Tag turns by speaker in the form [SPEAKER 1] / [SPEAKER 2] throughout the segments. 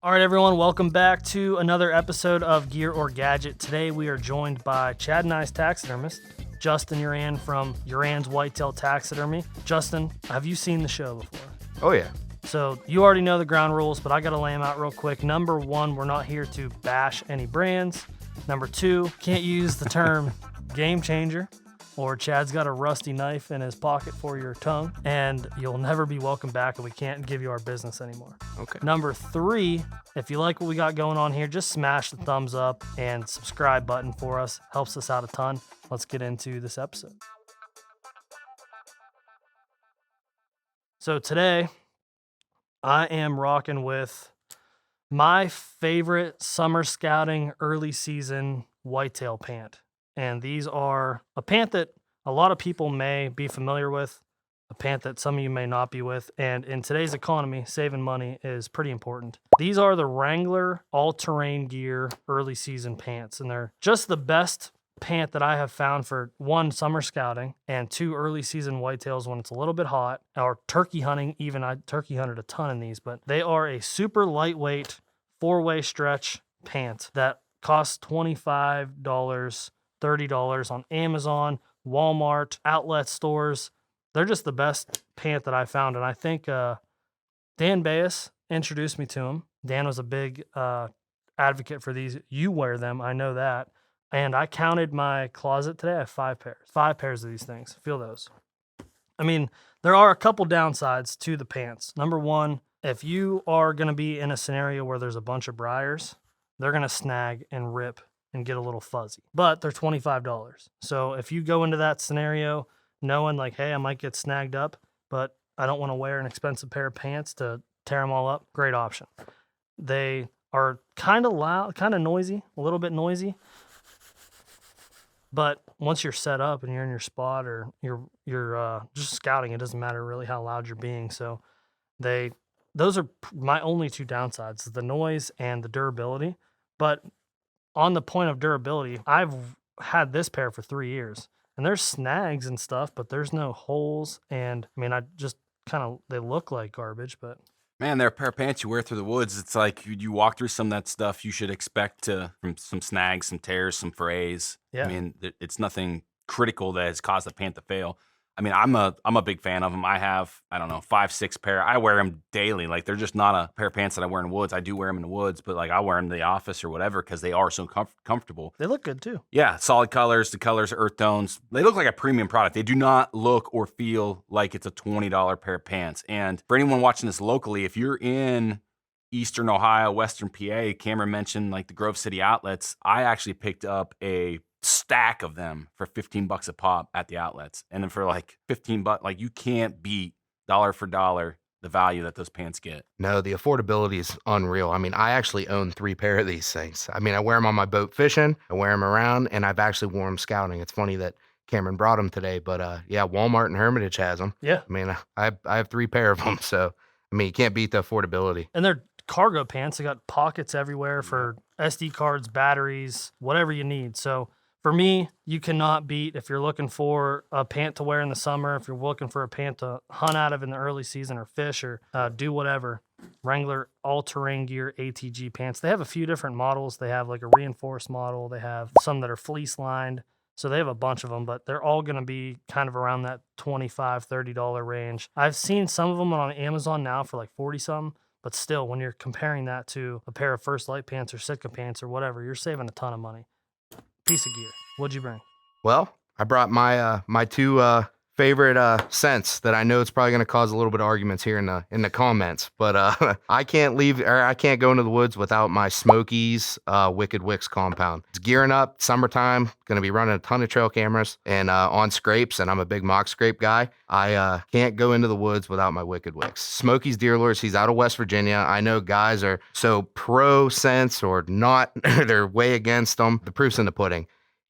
[SPEAKER 1] All right, everyone, welcome back to another episode of Gear or Gadget. Today we are joined by Chad and I's taxidermist, Justin Yuran from Yurans Whitetail Taxidermy. Justin, have you seen the show before?
[SPEAKER 2] Oh, yeah.
[SPEAKER 1] So you already know the ground rules, but I got to lay them out real quick. Number one, we're not here to bash any brands. Number two, can't use the term game changer, or Chad's got a rusty knife in his pocket for your tongue, and you'll never be welcome back, and we can't give you our business anymore.
[SPEAKER 2] Okay.
[SPEAKER 1] Number three, if you like what we got going on here, just smash the thumbs up and subscribe button for us. Helps us out a ton. Let's get into this episode. So today, I am rocking with my favorite summer scouting early season whitetail pant. And these are a pant that a lot of people may be familiar with, a pant that some of you may not be with. And in today's economy, saving money is pretty important. These are the Wrangler all-terrain gear early season pants. And they're just the best pant that I have found for one, summer scouting, and two, early season whitetails when it's a little bit hot, or turkey hunting. Even I turkey hunted a ton in these, but they are a super lightweight 4-way stretch pant that costs $25, $30 on Amazon, Walmart, outlet stores. They're just the best pant that I found. And I think Dan Bayes introduced me to them. Dan was a big advocate for these. You wear them, I know that. And I counted my closet today. I have 5 pairs. 5 pairs of these things. Feel those. I mean, there are a couple downsides to the pants. Number one, if you are going to be in a scenario where there's a bunch of briars, they're going to snag and rip and get a little fuzzy. But they're $25. So if you go into that scenario knowing like, hey, I might get snagged up, but I don't want to wear an expensive pair of pants to tear them all up, great option. They are kind of loud, kind of noisy, a little bit noisy. But once you're set up and you're in your spot or you're just scouting, it doesn't matter really how loud you're being. So those are my only 2 downsides, the noise and the durability. But on the point of durability, I've had this pair for 3 years, and there's snags and stuff, but there's no holes. And I mean, I just they look like garbage, but
[SPEAKER 3] man, they're a pair of pants you wear through the woods. It's like you walk through some of that stuff you should expect from some snags, some tears, some frays.
[SPEAKER 1] Yeah.
[SPEAKER 3] I mean, it's nothing critical that has caused the pant to fail. I mean, I'm a big fan of them. I have, 5, 6 pair. I wear them daily. Like, they're just not a pair of pants that I wear in the woods. I do wear them in the woods, but like I wear them to the office or whatever because they are so comfortable.
[SPEAKER 1] They look good too.
[SPEAKER 3] Yeah, solid colors. The colors are earth tones. They look like a premium product. They do not look or feel like it's a $20 pair of pants. And for anyone watching this locally, if you're in Eastern Ohio, Western PA, Cameron mentioned like the Grove City outlets. I actually picked up a stack of them for $15 a pop at the outlets. And then for like $15, like you can't beat dollar for dollar the value that those pants get.
[SPEAKER 2] No, the affordability is unreal. I mean, I actually own 3 pair of these things. I mean, I wear them on my boat fishing, I wear them around, and I've actually worn them scouting. It's funny that Cameron brought them today, but yeah, Walmart and Hermitage has them.
[SPEAKER 1] Yeah.
[SPEAKER 2] I mean, I have 3 pair of them, so I mean, you can't beat the affordability.
[SPEAKER 1] And they're cargo pants. They got pockets everywhere for SD cards, batteries, whatever you need. So for me, you cannot beat if you're looking for a pant to wear in the summer, if you're looking for a pant to hunt out of in the early season or fish or do whatever. Wrangler all-terrain gear ATG pants. They have a few different models. They have like a reinforced model. They have some that are fleece lined. So they have a bunch of them, but they're all going to be kind of around that $25, $30 range. I've seen some of them on Amazon now for like 40 something, but still, when you're comparing that to a pair of First Light pants or Sitka pants or whatever, you're saving a ton of money. Piece of gear. What'd you bring?
[SPEAKER 2] Well, I brought my my 2 favorite scents that I know it's probably going to cause a little bit of arguments here in the comments, but I can't go into the woods without my Smoky's Wicked Wicks compound. It's gearing up, summertime, going to be running a ton of trail cameras and on scrapes, and I'm a big mock scrape guy. I can't go into the woods without my Wicked Wicks. Smoky's deer lures, he's out of West Virginia. I know guys are so pro scents or not, they're way against them. The proof's in the pudding.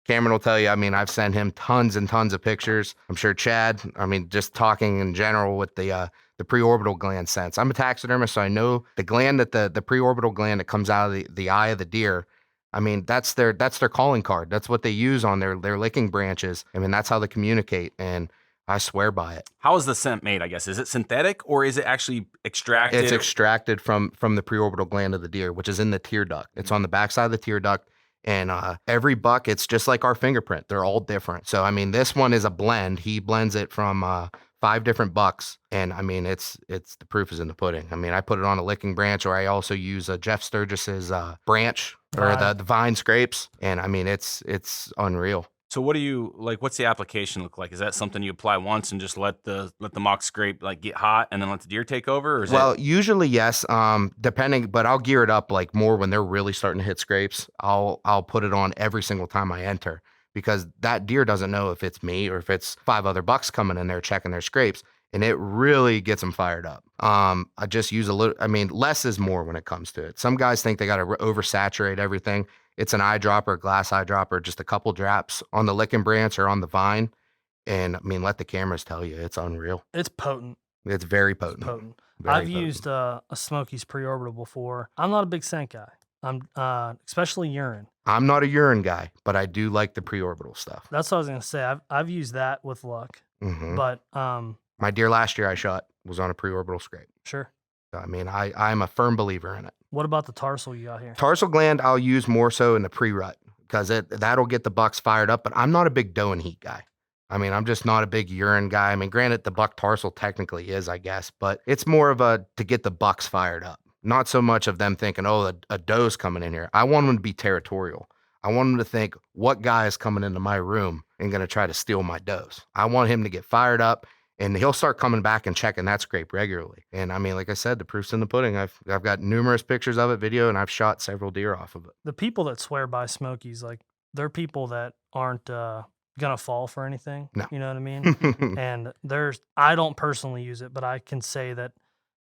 [SPEAKER 2] Cameron will tell you, I mean, I've sent him tons and tons of pictures. I'm sure Chad, I mean, just talking in general with the preorbital gland sense. I'm a taxidermist, so I know the gland that the preorbital gland that comes out of the eye of the deer. I mean, that's their calling card. That's what they use on their licking branches. I mean, that's how they communicate. And I swear by it.
[SPEAKER 3] How is the scent made, I guess? Is it synthetic or is it actually extracted?
[SPEAKER 2] It's extracted from the preorbital gland of the deer, which is in the tear duct. It's on the backside of the tear duct. And every buck, it's just like our fingerprint. They're all different. So, I mean, this one is a blend. He blends it from 5 different bucks. And I mean, it's the proof is in the pudding. I mean, I put it on a licking branch, or I also use Jeff Sturgis's branch or the vine scrapes. And I mean, it's unreal.
[SPEAKER 3] So what do you like? What's the application look like? Is that something you apply once and just let the mock scrape like get hot and then let the deer take over? Or is
[SPEAKER 2] usually yes. Depending, but I'll gear it up like more when they're really starting to hit scrapes. I'll put it on every single time I enter, because that deer doesn't know if it's me or if it's 5 other bucks coming in there checking their scrapes, and it really gets them fired up. I just use a little. I mean, less is more when it comes to it. Some guys think they got to oversaturate everything. It's an eyedropper, glass eyedropper, just a couple drops on the licking branch or on the vine. And I mean, let the cameras tell you, it's unreal.
[SPEAKER 1] It's potent.
[SPEAKER 2] It's very potent.
[SPEAKER 1] I've used a Smoky's preorbital before. I'm not a big scent guy. I'm especially Yuran.
[SPEAKER 2] I'm not a Yuran guy, but I do like the preorbital stuff.
[SPEAKER 1] That's what I was gonna say. I've used that with luck.
[SPEAKER 2] Mm-hmm.
[SPEAKER 1] But
[SPEAKER 2] my deer last year I shot was on a preorbital scrape.
[SPEAKER 1] Sure.
[SPEAKER 2] I mean, I'm a firm believer in it.
[SPEAKER 1] What about the tarsal you got here?
[SPEAKER 2] Tarsal gland I'll use more so in the pre-rut, because that'll get the bucks fired up. But I'm not a big doe and heat guy. I mean, I'm just not a big Yuran guy. I mean, granted, the buck tarsal technically is, I guess, but it's more of to get the bucks fired up. Not so much of them thinking, oh, a doe's coming in here. I want them to be territorial. I want them to think, what guy is coming into my room and going to try to steal my does? I want him to get fired up, and he'll start coming back and checking that scrape regularly. And I mean, like I said, the proof's in the pudding. I've got numerous pictures of it, video, and I've shot several deer off of it.
[SPEAKER 1] The people that swear by Smokies, like, they're people that aren't gonna fall for anything.
[SPEAKER 2] No.
[SPEAKER 1] You know what I mean? And I don't personally use it, but I can say that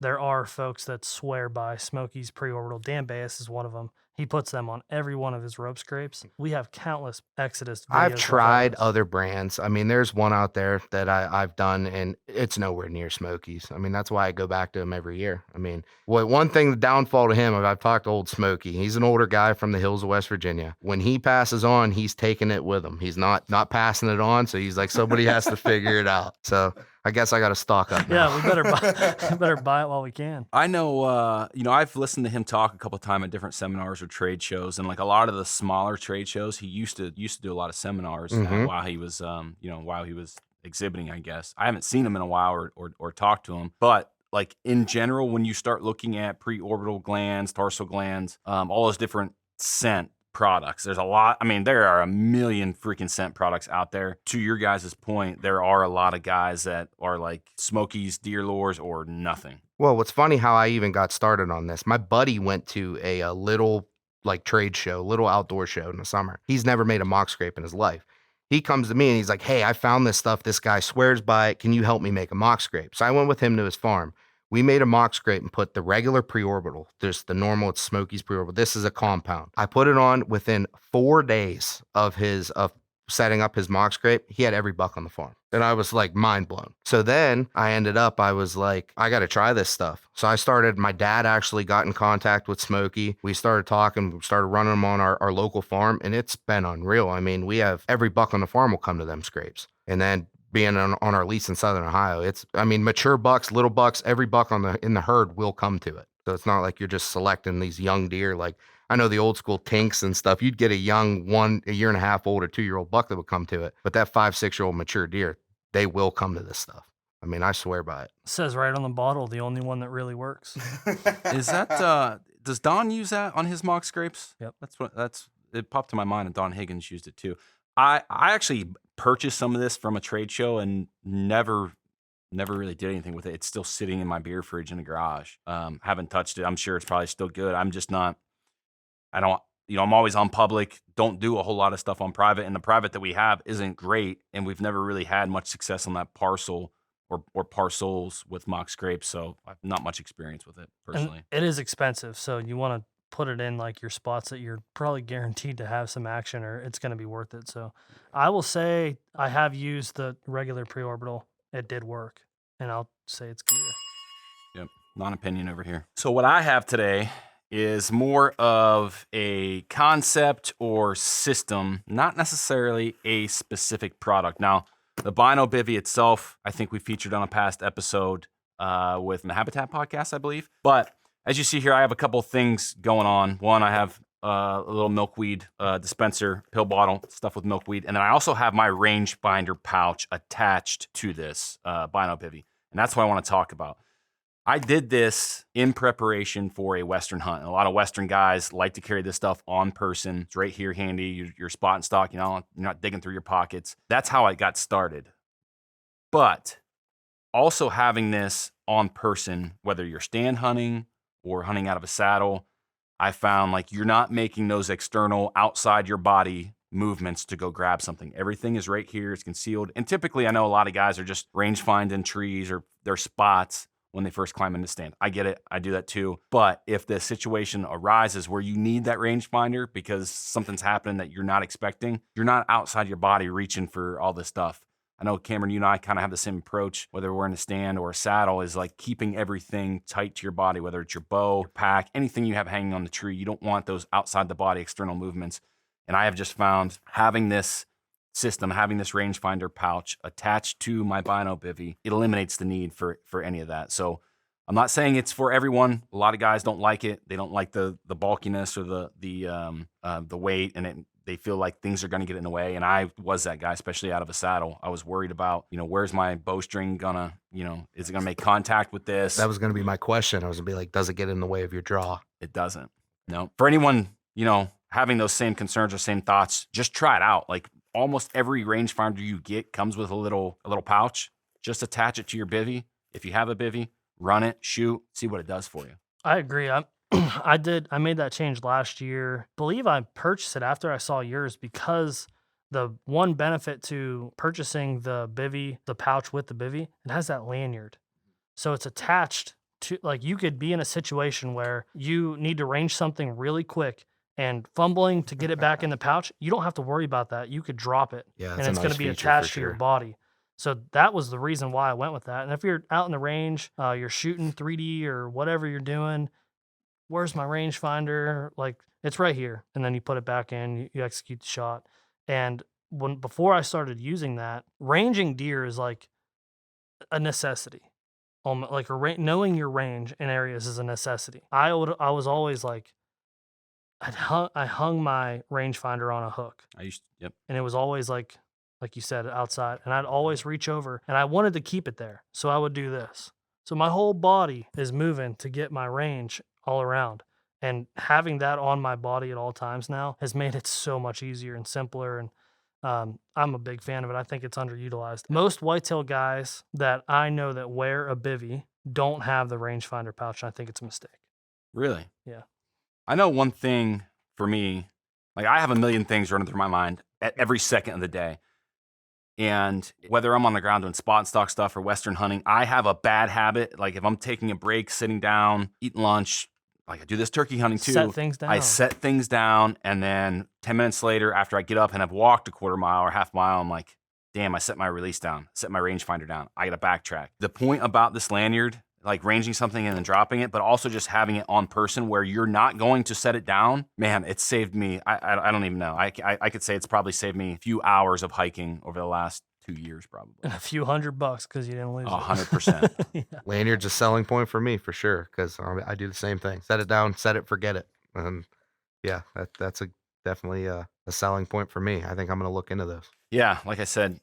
[SPEAKER 1] there are folks that swear by Smoky's preorbital. Dan Baez is one of them. He puts them on every one of his rope scrapes. We have countless Exodus videos.
[SPEAKER 2] I've tried other brands. I mean, there's one out there that I've done, and it's nowhere near Smoky's. I mean, that's why I go back to him every year. I mean, one thing, the downfall to him, I've talked to old Smoky. He's an older guy from the hills of West Virginia. When he passes on, he's taking it with him. He's not passing it on. So he's like, somebody has to figure it out. So I guess I got to stock up now.
[SPEAKER 1] Yeah, we better buy it while we can.
[SPEAKER 3] I know, I've listened to him talk a couple of times at different seminars or trade shows, and like a lot of the smaller trade shows, he used to do a lot of seminars while he was, while he was exhibiting, I guess. I haven't seen him in a while or talked to him, but like in general, when you start looking at preorbital glands, tarsal glands, all those different scent products, there's a lot. I mean, there are a million freaking scent products out there. To your guys' point, there are a lot of guys that are like Smokies, deer lures, or nothing.
[SPEAKER 2] Well, what's funny how I even got started on this, my buddy went to a little like trade show, little outdoor show in the summer. He's never made a mock scrape in his life. He comes to me and he's like, hey, I found this stuff. This guy swears by it. Can you help me make a mock scrape? So I went with him to his farm. We made a mock scrape and put the regular preorbital, just the normal, it's Smoky's preorbital. This is a compound. I put it on within 4 days of setting up his mock scrape. He had every buck on the farm. And I was like mind blown. So then I was like, I got to try this stuff. So my dad actually got in contact with Smoky. We started talking, started running them on our local farm, and it's been unreal. I mean, we have every buck on the farm will come to them scrapes. And then being on our lease in Southern Ohio, mature bucks, little bucks, every buck in the herd will come to it. So it's not like you're just selecting these young deer. Like I know the old school tinks and stuff, you'd get a young 1 year and a half old or 2-year-old buck that would come to it. But that 5-6-year-old mature deer, they will come to this stuff. I mean, I swear by it.
[SPEAKER 1] It says right on the bottle, the only one that really works.
[SPEAKER 3] Is that, does Don use that on his mock scrapes?
[SPEAKER 1] Yep.
[SPEAKER 3] It popped to my mind, and Don Higgins used it too. I actually purchased some of this from a trade show and never really did anything with it. It's still sitting in my beer fridge in the garage. Haven't touched it. I'm sure it's probably still good. I'm just not, I'm always on public, don't do a whole lot of stuff on private, and the private that we have isn't great, and we've never really had much success on that parcel or parcels with mock scrapes, so I've not much experience with it personally.
[SPEAKER 1] And it is expensive, so you want to put it in like your spots that you're probably guaranteed to have some action, or it's going to be worth it. So I will say I have used the regular preorbital. It did work, and I'll say it's gear.
[SPEAKER 3] Yep, non-opinion over here. So what I have today is more of a concept or system, not necessarily a specific product. Now, The Bino Bivy itself, I think we featured on a past episode with the Habitat podcast, I believe. But as you see here, I have a couple things going on. One, I have a little milkweed dispenser, pill bottle, stuff with milkweed. And then I also have my rangefinder pouch attached to this Bino Bivy. And that's what I want to talk about. I did this in preparation for a Western hunt. And a lot of Western guys like to carry this stuff on person. It's right here handy. Your spot and stock, you know, you're not digging through your pockets. That's how I got started. But also having this on person, whether you're stand hunting or hunting out of a saddle, I found like you're not making those external outside your body movements to go grab something. Everything is right here. It's concealed. And typically I know a lot of guys are just range finding trees or their spots when they first climb in the stand. I get it. I do that too. But if the situation arises where you need that rangefinder because something's happening that you're not expecting, you're not outside your body reaching for all this stuff. I know, Cameron, you and I kind of have the same approach, whether we're in a stand or a saddle, is like keeping everything tight to your body, whether it's your bow, your pack, anything you have hanging on the tree. You don't want those outside the body external movements. And I have just found having this system, having this rangefinder pouch attached to my Bino Bivy, it eliminates the need for any of that. So I'm not saying it's for everyone. A lot of guys don't like it. They don't like the bulkiness or the weight, and they feel like things are going to get in the way. And I was that guy, especially out of a saddle. I was worried about, you know, where's my bowstring gonna, you know, is it gonna make contact with this?
[SPEAKER 2] That was going to be my question. I was going to be like, does it get in the way of your draw?
[SPEAKER 3] It doesn't. No. For anyone, you know, having those same concerns or same thoughts, just try it out. Like almost every rangefinder you get comes with a little pouch. Just attach it to your bivy. If you have a bivy, run it, shoot, see what it does for you.
[SPEAKER 1] I agree. I made that change last year. Believe I purchased it after I saw yours because the one benefit to purchasing the bivy, the pouch with the bivy, it has that lanyard. So it's attached to, like, you could be in a situation where you need to range something really quick and fumbling to get it back in the pouch. You don't have to worry about that. You could drop it and it's going to be attached to your body. So that was the reason why I went with that. And if you're out in the range, you're shooting 3D or whatever you're doing, where's my rangefinder? Like, it's right here. And then you put it back in, you execute the shot. And before I started using that, ranging deer is like a necessity. Like knowing your range in areas is a necessity. I was always like, I hung my rangefinder on a hook.
[SPEAKER 3] Yep.
[SPEAKER 1] And it was always like you said, outside. And I'd always reach over and I wanted to keep it there. So I would do this. So my whole body is moving to get my range all around. And having that on my body at all times now has made it so much easier and simpler. And I'm a big fan of it. I think it's underutilized. Most whitetail guys that I know that wear a bivy don't have the rangefinder pouch. And I think it's a mistake.
[SPEAKER 3] Really?
[SPEAKER 1] Yeah.
[SPEAKER 3] I know one thing for me, like I have a million things running through my mind at every second of the day. And whether I'm on the ground doing spot and stock stuff or Western hunting, I have a bad habit. Like if I'm taking a break, sitting down, eating lunch, like I do this turkey hunting too.
[SPEAKER 1] Set things down.
[SPEAKER 3] I set things down. And then 10 minutes later, after I get up and I've walked a quarter mile or half mile, I'm like, damn, I set my release down, set my rangefinder down. I got to backtrack. The point about this lanyard, like ranging something and then dropping it, but also just having it on person where you're not going to set it down, man, it saved me. I don't even know. I could say it's probably saved me a few hours of hiking over the last 2 years, probably.
[SPEAKER 1] And a few $100 because you didn't lose
[SPEAKER 3] 100%.
[SPEAKER 1] Yeah.
[SPEAKER 2] Lanyard's a selling point for me for sure because I do the same thing. Set it down, set it, forget it. Yeah, that's definitely a selling point for me. I think I'm going to look into those.
[SPEAKER 3] Yeah, like I said,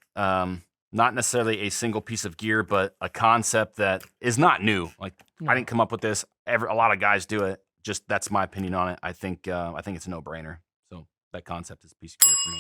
[SPEAKER 3] not necessarily a single piece of gear, but a concept that is not new. Like I didn't come up with this. A lot of guys do it. Just that's my opinion on it. I think it's a no-brainer. So that concept is a piece of gear for me.